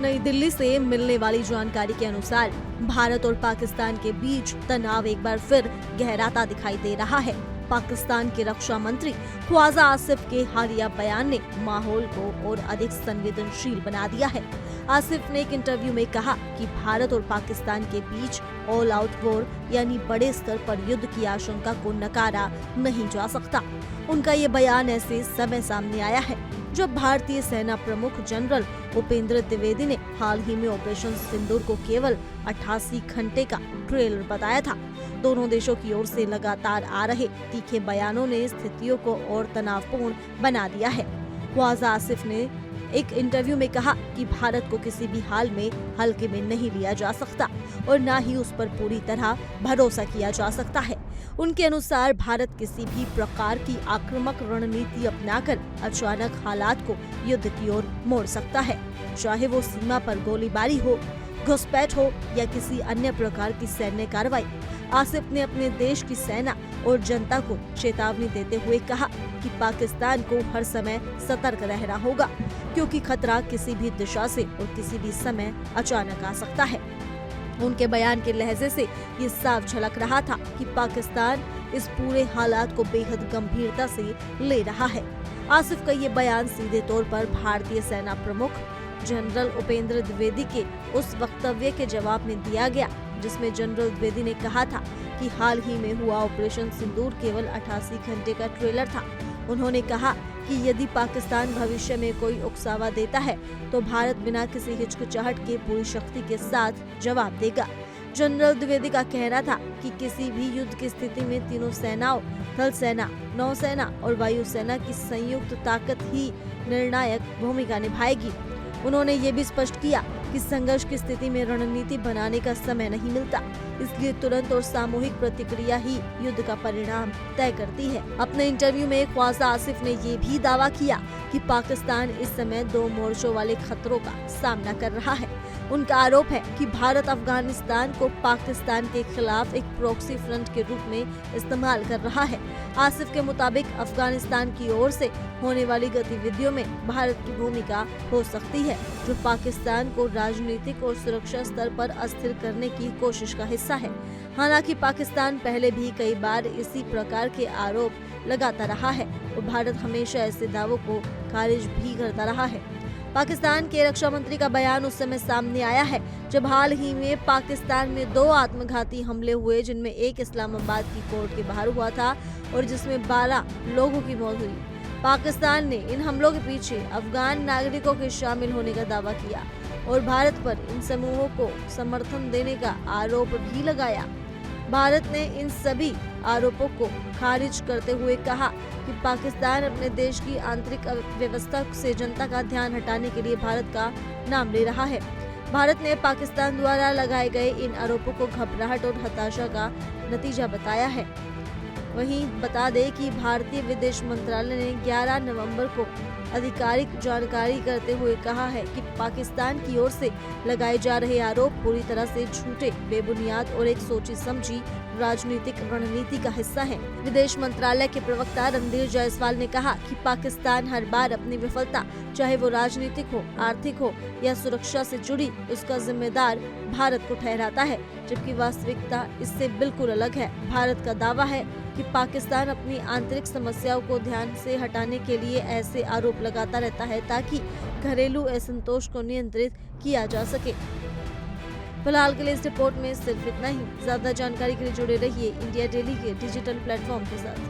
नई दिल्ली से मिलने वाली जानकारी के अनुसार भारत और पाकिस्तान के बीच तनाव एक बार फिर गहराता दिखाई दे रहा है। पाकिस्तान के रक्षा मंत्री ख्वाजा आसिफ के हालिया बयान ने माहौल को और अधिक संवेदनशील बना दिया है। आसिफ ने एक इंटरव्यू में कहा कि भारत और पाकिस्तान के बीच ऑल आउट वॉर यानी बड़े स्तर पर युद्ध की आशंका को नकारा नहीं जा सकता। उनका ये बयान ऐसे समय सामने आया है जब भारतीय सेना प्रमुख जनरल उपेंद्र द्विवेदी ने हाल ही में ऑपरेशन सिंदूर को केवल 88 घंटे का ट्रेलर बताया था। दोनों देशों की ओर से लगातार आ रहे तीखे बयानों ने स्थितियों को और तनावपूर्ण बना दिया है। ख्वाजा आसिफ ने एक इंटरव्यू में कहा कि भारत को किसी भी हाल में हल्के में नहीं लिया जा सकता और न ही उस पर पूरी तरह भरोसा किया जा सकता है। उनके अनुसार भारत किसी भी प्रकार की आक्रामक रणनीति अपनाकर अचानक हालात को युद्ध की ओर मोड़ सकता है, चाहे वो सीमा पर गोलीबारी हो, घुसपैठ हो या किसी अन्य प्रकार की सैन्य कार्रवाई। आसिफ ने अपने देश की सेना और जनता को चेतावनी देते हुए कहा कि पाकिस्तान को हर समय सतर्क रहना होगा, क्योंकि खतरा किसी भी दिशा से और किसी भी समय अचानक आ सकता है। उनके बयान के लहजे से ये साफ झलक रहा था कि पाकिस्तान इस पूरे हालात को बेहद गंभीरता से ले रहा है। आसिफ का ये बयान सीधे तौर पर भारतीय सेना प्रमुख जनरल उपेंद्र द्विवेदी के उस वक्तव्य के जवाब में दिया गया जिसमें जनरल द्विवेदी ने कहा था कि हाल ही में हुआ ऑपरेशन सिंदूर केवल 88 घंटे का ट्रेलर था। उन्होंने कहा कि यदि पाकिस्तान भविष्य में कोई उकसावा देता है तो भारत बिना किसी हिचकिचाहट के पूरी शक्ति के साथ जवाब देगा। जनरल द्विवेदी का कहना था कि किसी भी युद्ध की स्थिति में तीनों सेनाओं, थल सेना, नौसेना और वायुसेना की संयुक्त ताकत ही निर्णायक भूमिका निभाएगी। उन्होंने ये भी स्पष्ट किया कि संघर्ष की स्थिति में रणनीति बनाने का समय नहीं मिलता, इसलिए तुरंत और सामूहिक प्रतिक्रिया ही युद्ध का परिणाम तय करती है। अपने इंटरव्यू में ख्वाजा आसिफ ने ये भी दावा किया कि पाकिस्तान इस समय दो मोर्चों वाले खतरों का सामना कर रहा है। उनका आरोप है कि भारत अफगानिस्तान को पाकिस्तान के खिलाफ एक प्रॉक्सी फ्रंट के रूप में इस्तेमाल कर रहा है। आसिफ के मुताबिक अफगानिस्तान की ओर से होने वाली गतिविधियों में भारत की भूमिका हो सकती है, जो पाकिस्तान को राजनीतिक और सुरक्षा स्तर पर अस्थिर करने की कोशिश का हिस्सा है। हालांकि पाकिस्तान पहले भी कई बार इसी प्रकार के आरोप लगाता रहा है और भारत हमेशा ऐसे दावों को खारिज भी करता रहा है। पाकिस्तान के रक्षा मंत्री का बयान उस समय सामने आया है जब हाल ही में पाकिस्तान में 2 आत्मघाती हमले हुए, जिनमें एक इस्लामाबाद की कोर्ट के बाहर हुआ था और जिसमें 12 लोगों की मौत हुई। पाकिस्तान ने इन हमलों के पीछे अफगान नागरिकों के शामिल होने का दावा किया और भारत पर इन समूहों को समर्थन देने का आरोप भी लगाया। भारत ने इन सभी आरोपों को खारिज करते हुए कहा कि पाकिस्तान अपने देश की आंतरिक व्यवस्था से जनता का ध्यान हटाने के लिए भारत का नाम ले रहा है। भारत ने पाकिस्तान द्वारा लगाए गए इन आरोपों को घबराहट और हताशा का नतीजा बताया है। वहीं बता दें कि भारतीय विदेश मंत्रालय ने 11 नवंबर को आधिकारिक जानकारी करते हुए कहा है कि पाकिस्तान की ओर से लगाए जा रहे आरोप पूरी तरह से झूठे, बेबुनियाद और एक सोची समझी राजनीतिक रणनीति का हिस्सा है। विदेश मंत्रालय के प्रवक्ता रणधीर जायसवाल ने कहा कि पाकिस्तान हर बार अपनी विफलता, चाहे वो राजनीतिक हो, आर्थिक हो या सुरक्षा से जुड़ी, उसका जिम्मेदार भारत को ठहराता है, जबकि वास्तविकता इससे बिल्कुल अलग है। भारत का दावा है कि पाकिस्तान अपनी आंतरिक समस्याओं को ध्यान से हटाने के लिए ऐसे आरोप लगाता रहता है ताकि घरेलू असंतोष को नियंत्रित किया जा सके। फिलहाल के लिए इस रिपोर्ट में सिर्फ इतना ही। ज्यादा जानकारी के लिए जुड़े रहिए इंडिया डेली के डिजिटल प्लेटफॉर्म के साथ।